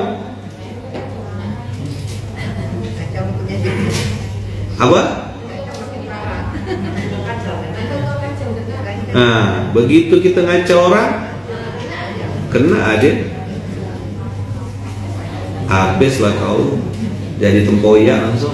Apa? Nah, begitu kita ngacau orang, kena ada. Habis lah kau, jadi tempoyak langsung.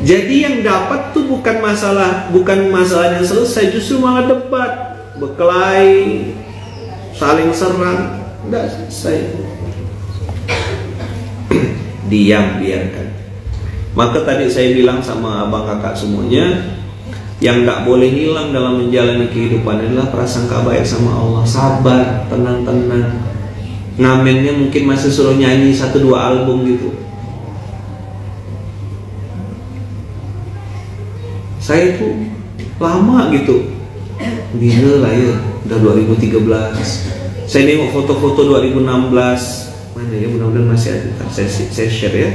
Jadi yang dapat tuh bukan masalahnya selesai, justru malah debat, berkelahi, saling serang, nggak selesai. Diam, biarkan. Maka tadi saya bilang sama abang kakak semuanya, yang nggak boleh hilang dalam menjalani kehidupan adalah prasangka baik sama Allah. Sabar, tenang. Ngamennya mungkin masih suruh nyanyi 1-2 album gitu. Saya tuh lama gitu, gila lah ya, udah 2013. Saya nengok foto-foto 2016, mana ya, mudah-mudahan masih ada. Saya share ya.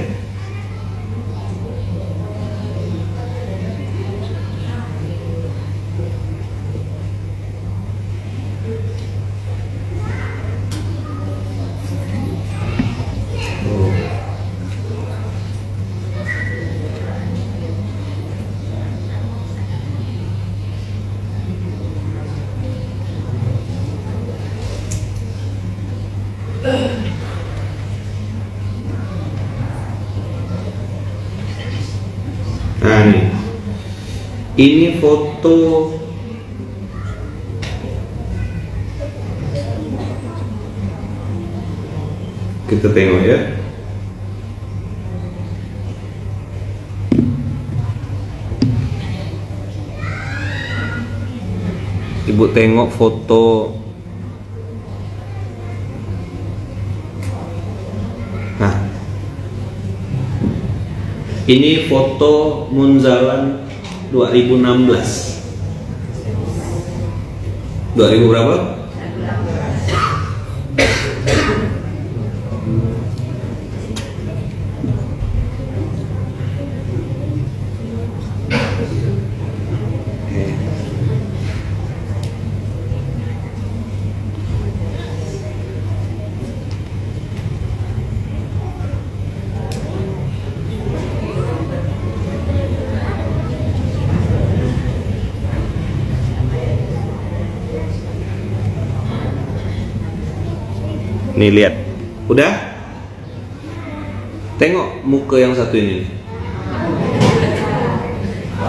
Ini foto kita tengok ya. Ibu tengok foto nah, ini foto Munzalan 2016. 2000 berapa? Nih lihat, udah? Tengok muka yang satu ini.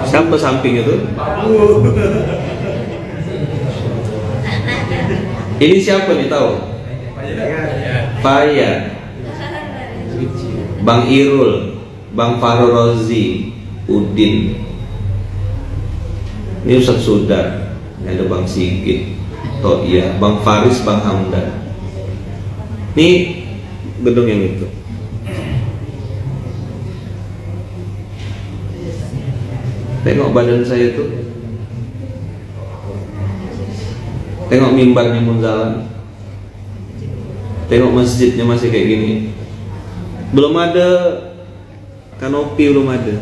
Siapa samping itu? Ini siapa nih tahu? Fayad, Bang Irul, Bang Fahru Rozi, Udin. Ini Ustaz Sudar, ini ada Bang Sigit, Toya, Bang Faris, Bang Hamdan. Ini gedung yang itu. Tengok badan saya tuh. Tengok mimbarnya Munzalan. Tengok masjidnya masih kayak gini. Belum ada kanopi, belum ada.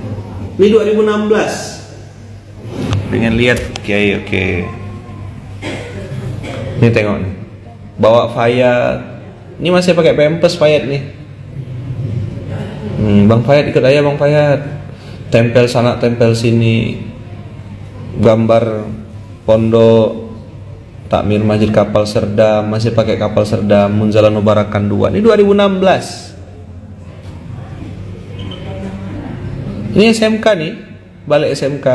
Ini 2016. Pengen lihat Kiai, oke. Ini tengok nih. Bawa Fayad. Ini masih pakai pampers Fayad nih. Bang Fayad ikut aja Bang Fayad. Tempel sana, tempel sini. Gambar pondok Takmir Masjid Kapal Serdam, masih pakai kapal Serdam, Munzalan Mubarakan 2. Ini 2016. Ini SMK nih, balik SMK.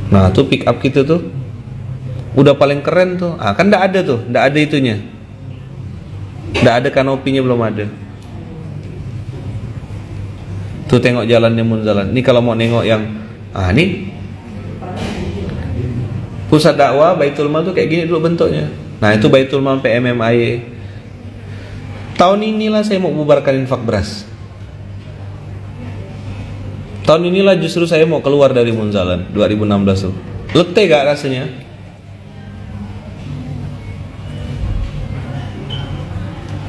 Nah tuh pick up kita tuh udah paling keren tuh. Kan nggak ada tuh, nggak ada itunya, nggak ada kanopinya, belum ada. Tuh tengok jalannya Munzalan. Ini kalau mau nengok yang ini pusat dakwah Baitul Mal tuh kayak gini dulu bentuknya. Nah itu Baitul Mal PMMI. Tahun inilah saya mau bubarkan infak beras. Tahun inilah justru saya mau keluar dari Munzalan 2016 tuh. Letih gak rasanya?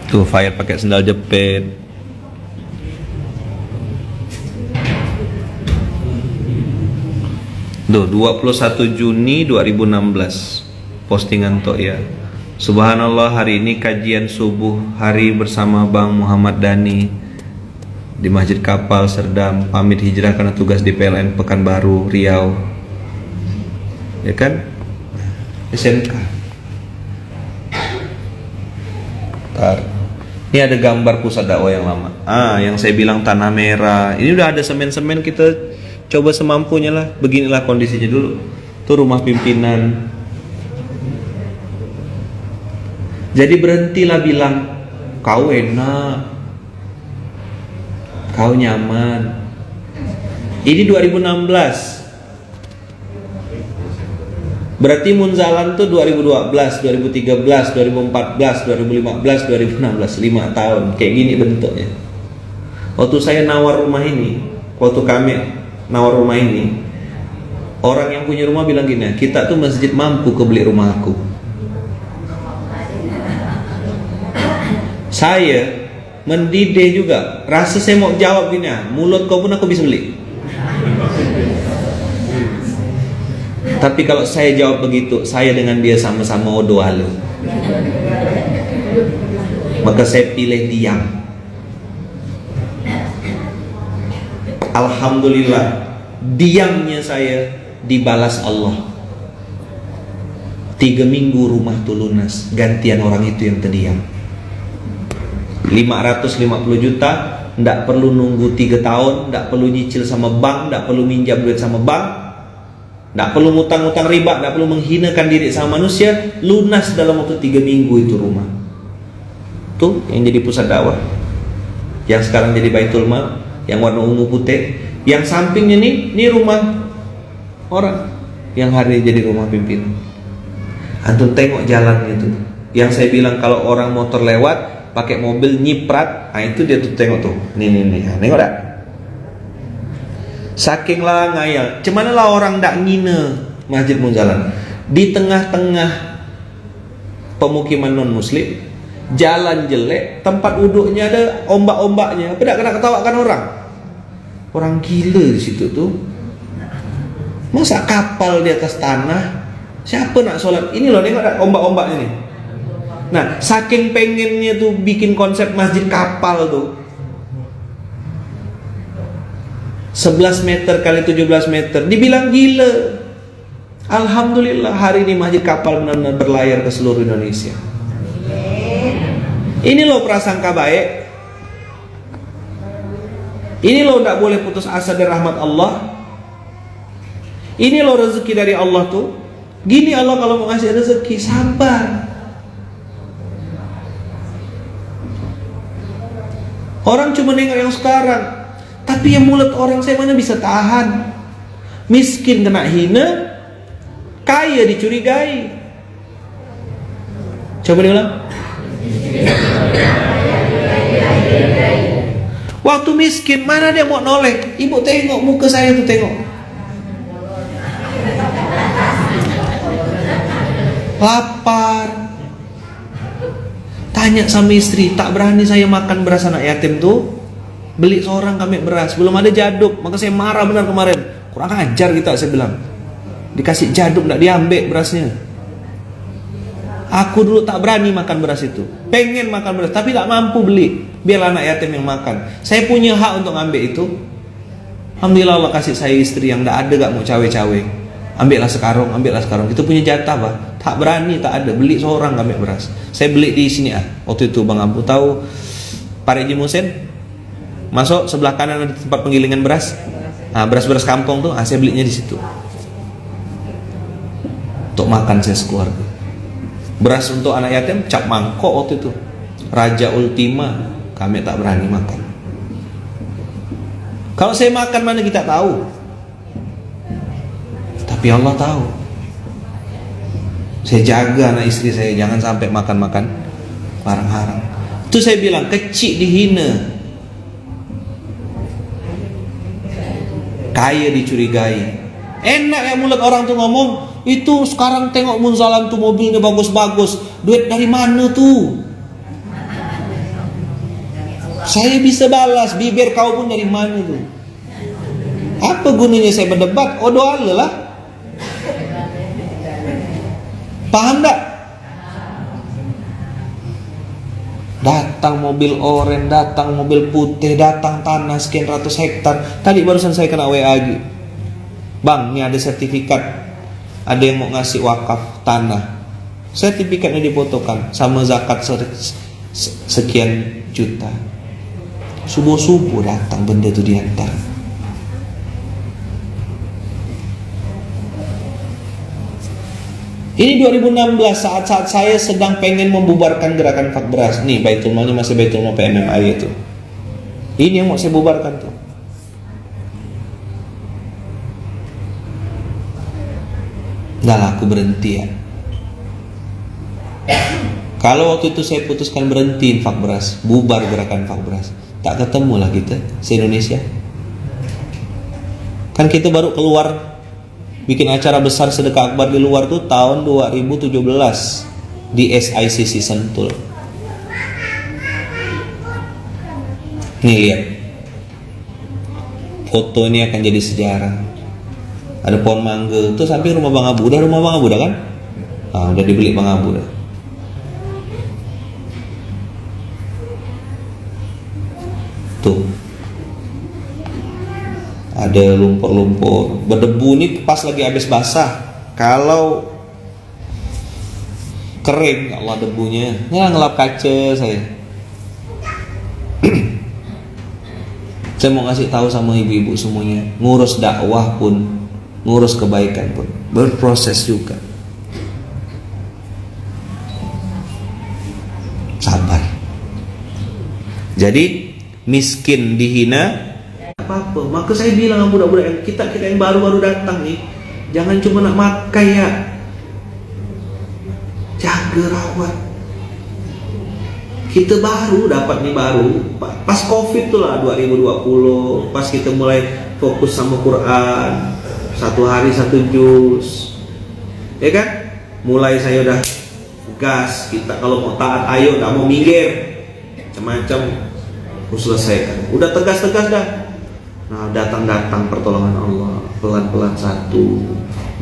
Tuh Fayad pakai sendal jepit. Tuh 21 Juni 2016 postingan Tok ya. Subhanallah, hari ini kajian subuh hari bersama Bang Muhammad Dani di Masjid Kapal Serdam, pamit hijrah karena tugas di PLN Pekanbaru, Riau. Ya kan? SMK. Bentar. Ini ada gambar pusat dakwah yang lama. Yang saya bilang tanah merah. Ini udah ada semen-semen, kita coba semampunya lah. Beginilah kondisinya dulu. Tuh rumah pimpinan. Jadi berhentilah bilang kau enak, kau nyaman. Ini 2016. Berarti Munzalan tuh 2012, 2013, 2014, 2015, 2016, 5 tahun. Kayak gini bentuknya. Waktu saya nawar rumah ini, waktu kami nawar rumah ini, orang yang punya rumah bilang gini, kita tuh masjid mampu kebeli rumah aku. Saya mendidih juga. Rasa saya mau jawab gini, mulut kau pun aku bisa beli. Tapi kalau saya jawab begitu, saya dengan dia sama-sama odo halu. Maka saya pilih diam. Alhamdulillah, diamnya saya dibalas Allah. 3 minggu rumah tuh lunas, gantian orang itu yang terdiam. 550 juta, ndak perlu nunggu 3 tahun, ndak perlu nyicil sama bank, ndak perlu minjam duit sama bank, ndak perlu ngutang-ngutang riba, ndak perlu menghinakan diri sama manusia, lunas dalam waktu 3 minggu itu rumah. Tuh yang jadi pusat dakwah, yang sekarang jadi Baitul Mal, yang warna ungu putih, yang sampingnya nih rumah orang, yang hari ini jadi rumah pimpinan. Antum tengok jalan itu, yang saya bilang kalau orang motor lewat pakai mobil nyiprat, nah itu dia tuh tengok tuh, nih, nengok dak? Saking langaya, cemana lah orang dak ngine Masjid Munzalan di tengah-tengah pemukiman non muslim, jalan jelek, tempat duduknya ada ombak-ombaknya, apa dak kena ketawakan orang gila di situ tuh. Masa kapal di atas tanah, siapa nak sholat? Ini loh, nengok dak ombak-ombaknya nih. Nah, saking pengennya tuh bikin konsep masjid kapal tuh 11 meter kali 17 meter, dibilang gila. Alhamdulillah hari ini masjid kapal benar-benar berlayar ke seluruh Indonesia. Ini loh prasangka baik. Ini loh tidak boleh putus asa dari rahmat Allah. Ini loh rezeki dari Allah tuh. Gini Allah kalau mau ngasih rezeki, sabar. Orang cuma nengok yang sekarang, tapi yang mulut orang saya mana bisa tahan. Miskin kena hina, kaya dicurigai. Coba diulang. Waktu miskin mana dia mau noleh? Ibu tengok muka saya tuh, tengok. Lapar. Tanya sama istri, tak berani saya makan beras anak yatim tuh. Beli seorang kami beras, belum ada jaduk. Maka saya marah benar kemarin. Kurang ajar kita, saya bilang. Dikasih jaduk, tidak diambil berasnya. Aku dulu tak berani makan beras itu. Pengen makan beras, tapi tak mampu beli. Biar anak yatim yang makan. Saya punya hak untuk ambil itu. Alhamdulillah Allah kasih saya istri yang tidak ada gak mau cawe-cawe. Ambillah sekarang. Kita punya jatah bah. Tak berani, tak ada. Beli seorang kami beras. Saya beli di sini waktu itu Bang Abu tahu Pak Reji Musen. Masuk sebelah kanan ada tempat penggilingan beras. Nah, beras-beras kampung tuh, saya belinya di situ. Untuk makan saya sekeluarga. Beras untuk anak yatim cap mangkok waktu itu. Raja Ultima, kami tak berani makan. Kalau saya makan mana kita tahu. Tapi Allah tahu. Saya jaga anak istri saya jangan sampai makan-makan barang haram. Itu saya bilang kecil dihina, kaya dicurigai. Enak ya mulut orang tuh ngomong, itu sekarang tengok Munzalan tuh mobilnya bagus-bagus. Duit dari mana tuh? Saya bisa balas, bibir kau pun dari mana tuh? Apa gunanya saya berdebat? Oh doa lah. Paham tak? Datang mobil oren, datang mobil putih, datang tanah sekian ratus hektar. Tadi barusan saya kena WA lagi. Bang, ini ada sertifikat. Ada yang mau ngasih wakaf tanah. Sertifikatnya difotokan sama zakat sekian juta. Subuh-subuh datang benda itu diantar. Ini 2016 saat-saat saya sedang pengen membubarkan gerakan Fak Beras. Nih Baitul Malnya masih Baitul Mal PMMI itu. Ini yang mau saya bubarkan tuh. Dah aku berhenti ya. Kalau waktu itu saya putuskan berhentiin Fak Beras, bubar gerakan Fak Beras, tak ketemu lah kita se-Indonesia. Kan kita baru keluar bikin acara besar sedekah akbar di luar tuh tahun 2017 di SICC Sentul. Nih lihat, foto ini akan jadi sejarah. Ada pohon mangga tuh samping rumah Bang Abu. Udah rumah Bang Abu dah kan? Udah dibeli Bang Abu dah. Tuh ada lumpur-lumpur berdebu. Ini pas lagi habis basah. Kalau kering, ya Allah debunya ngelap kaca saya. Saya mau kasih tahu sama ibu-ibu semuanya, ngurus dakwah pun, ngurus kebaikan pun berproses juga. Sabar. Jadi miskin dihina apa-apa. Maka saya bilang sama budak-budak kita yang baru-baru datang nih, jangan cuma nak makan ya, jaga rawat. Kita baru dapat nih, baru pas COVID tuh lah 2020, pas kita mulai fokus sama Quran, 1 hari 1 juz, ya kan? Mulai saya udah gas, kita kalau mau taat ayo, nggak mau minggir, macam-macam aku selesaikan. Udah tegas-tegas dah. Nah datang pertolongan Allah, pelan-pelan 1,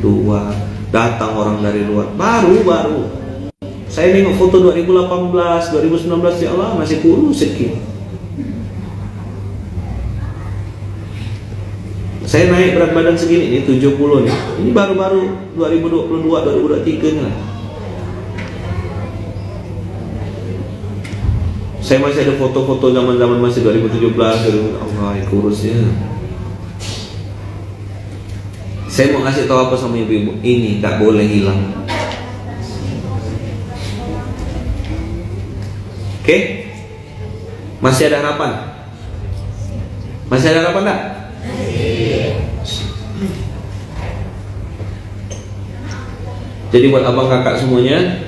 2, datang orang dari luar, baru. Saya nengok foto 2018, 2019, ya Allah masih kurus sedikit. Saya naik berat badan segini nih, 70 nih. Ini baru-baru 2022, 2023 nih lah. Saya masih ada foto-foto zaman-zaman masih 2017, Allah kurusnya. Saya mau kasih tahu apa sama ibu-ibu, ini tak boleh hilang. Oke? Masih ada harapan? Masih ada harapan tak? Jadi buat abang kakak semuanya,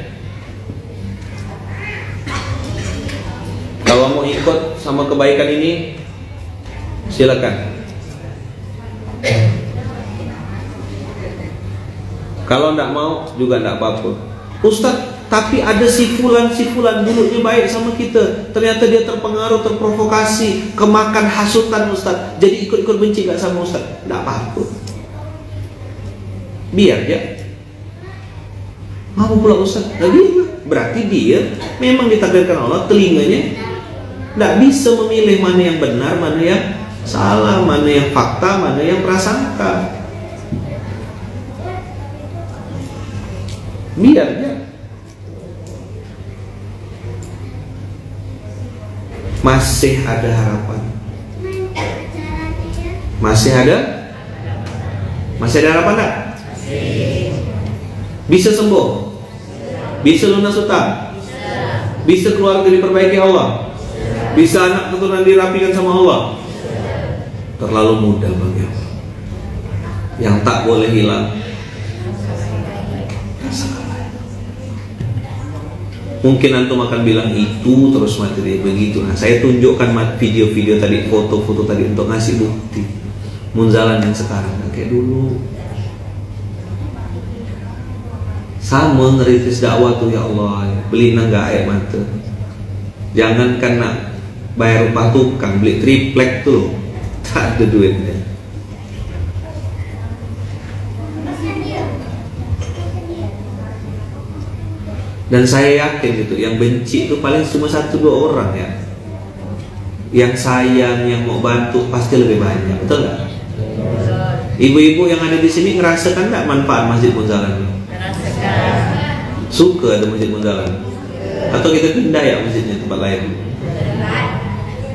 kalau mau ikut sama kebaikan ini, silakan. Kalau tidak mau juga tidak apa-apa. Ustaz, tapi ada si fulan dulunya baik sama kita, ternyata dia terpengaruh, terprovokasi, kemakan hasutan Ustaz, jadi ikut-ikut benci gak sama Ustaz. Tidak apa-apa, biar dia. Mau pula Ustaz, berarti dia memang ditakdirkan Allah, telinganya tidak bisa memilih mana yang benar, mana yang salah, mana yang fakta, mana yang prasangka. Biar dia. Masih ada harapan. Masih ada harapan tak? Bisa sembuh, bisa lunas utang, bisa keluarga diperbaiki Allah, bisa anak keturunan dirapikan sama Allah. Terlalu mudah bagi Allah. Yang tak boleh hilang, mungkin antum akan bilang itu terus materi begitu. Nah, saya tunjukkan video-video tadi, foto-foto tadi untuk ngasih bukti. Munzalan yang sekarang kayak dulu. Sama ngeritis dakwah tuh, ya Allah, beli nggak air mata. Jangankan nak bayar upah tukang, beli triplek tuh tak ada duitnya. Dan saya yakin gitu, yang benci itu paling cuma 1-2 orang ya. Yang sayang, yang mau bantu pasti lebih banyak, betul nggak? Ibu-ibu yang ada di sini ngerasakan nggak manfaat Masjid Munzalan? Suka ada Masjid Munzalan? Atau kita pindah ya masjidnya tempat lain?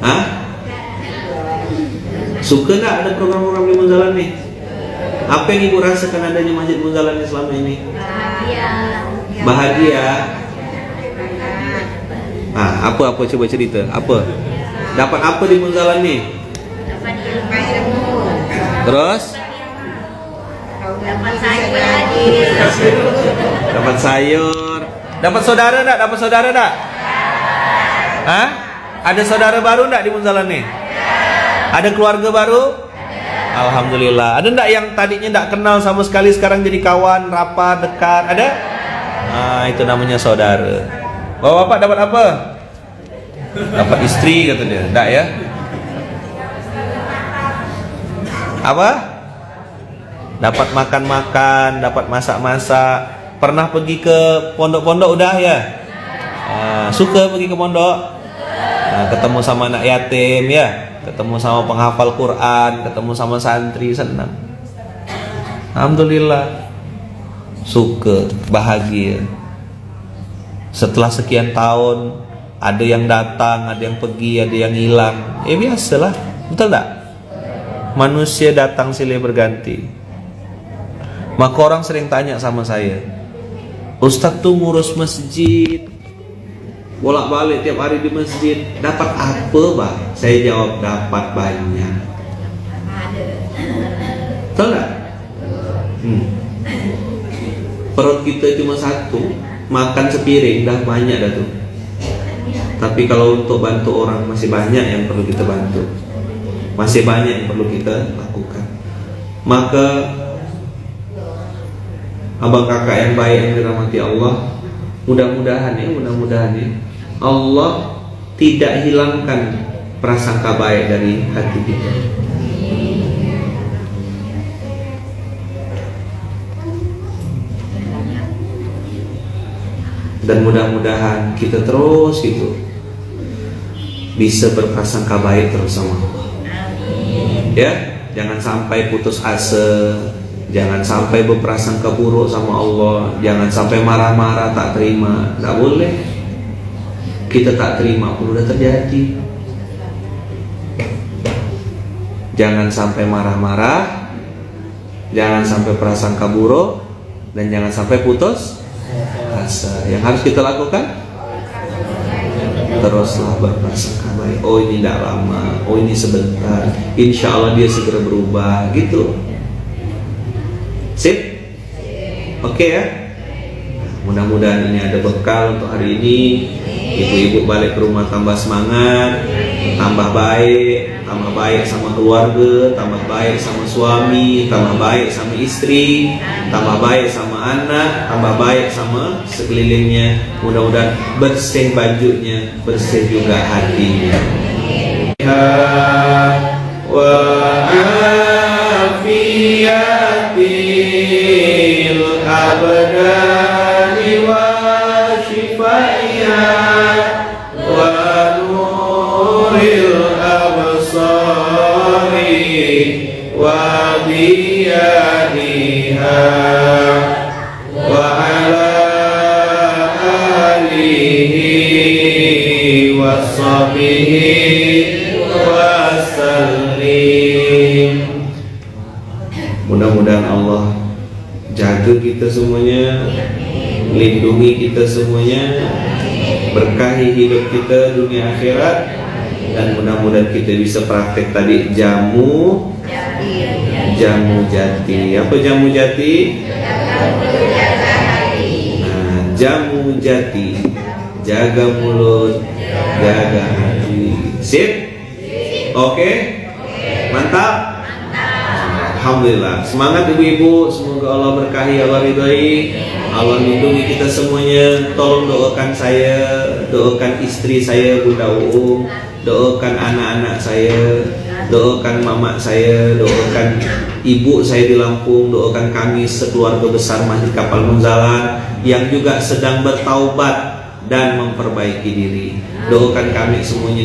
Hah? Suka nggak ada program-program di Munzalan nih? Apa yang ibu rasakan adanya Masjid Munzalan selama ini? Bahagia. Apa coba cerita? Apa? Dapat apa di Munzalan nih? Dapat ilmu. Terus? Dapat sayur. Dapat sayur. Dapat saudara enggak? Dapat saudara enggak? Hah? Ada saudara baru enggak di Munzalan nih? Ada keluarga baru? Alhamdulillah. Ada enggak yang tadinya enggak kenal sama sekali sekarang jadi kawan, rapat, dekat? Ada? Itu namanya saudara. Bapak dapat apa? Dapat istri kata dia. Enggak ya? Apa? Dapat makan-makan, dapat masak-masak. Pernah pergi ke pondok-pondok udah ya? Suka pergi ke pondok? Ketemu sama anak yatim ya? Ketemu sama penghafal Quran, ketemu sama santri, senang. Alhamdulillah. Suka, bahagia. Setelah sekian tahun, ada yang datang, ada yang pergi, ada yang hilang. Biasalah. Betul tak? Manusia datang silih berganti. Maka orang sering tanya sama saya, Ustadz tuh ngurus masjid, bolak-balik tiap hari di masjid, dapat apa Bang? Saya jawab, dapat banyak. Betul tak? Perut kita cuma satu, makan sepiring dah banyak dah tuh. Tapi kalau untuk bantu orang masih banyak yang perlu kita bantu, masih banyak yang perlu kita lakukan. Maka abang kakak yang baik yang dirahmati Allah, mudah-mudahan ya Allah tidak hilangkan prasangka baik dari hati kita. Dan mudah-mudahan kita terus gitu bisa berprasangka baik terus sama Allah. Ya, jangan sampai putus asa, jangan sampai berprasangka buruk sama Allah, jangan sampai marah-marah tak terima, tak boleh. Kita tak terima pun udah terjadi. Jangan sampai marah-marah, jangan sampai prasangka buruk, dan jangan sampai putus asa. Yang harus kita lakukan, teruslah berprasangka baik. Oh ini tidak lama, oh ini sebentar, insya Allah dia segera berubah gitu. Sip? Oke ya. Mudah-mudahan ini ada bekal untuk hari ini. Ibu-ibu balik ke rumah tambah semangat, tambah baik sama keluarga, tambah baik sama suami, tambah baik sama istri, tambah baik sama anak, tambah baik sama sekelilingnya. Mudah-mudahan bersih bajunya, bersih juga hatinya. Wa afiyatil abdani wa shifaiha wa nuril absari wa diyadiha wa ala alihi wa sahbihi wa sallim. Mudah-mudahan Allah jaga kita semuanya, lindungi kita semuanya, berkahi hidup kita dunia akhirat, dan mudah-mudahan kita bisa praktek tadi jamu jati. Apa jamu jati? Nah, jamu jati, jaga mulut, jaga hati. Sip? Oke? Mantap? Alhamdulillah. Semangat ibu-ibu, semoga Allah berkahi, Allah ridhoi, Allah lindungi kita semuanya. Tolong doakan saya, doakan istri saya Bunda Uung, doakan anak-anak saya, doakan mama saya, doakan ibu saya di Lampung, doakan kami sekeluarga besar Masjid Kapal Munzalah yang juga sedang bertaubat dan memperbaiki diri. Doakan kami semuanya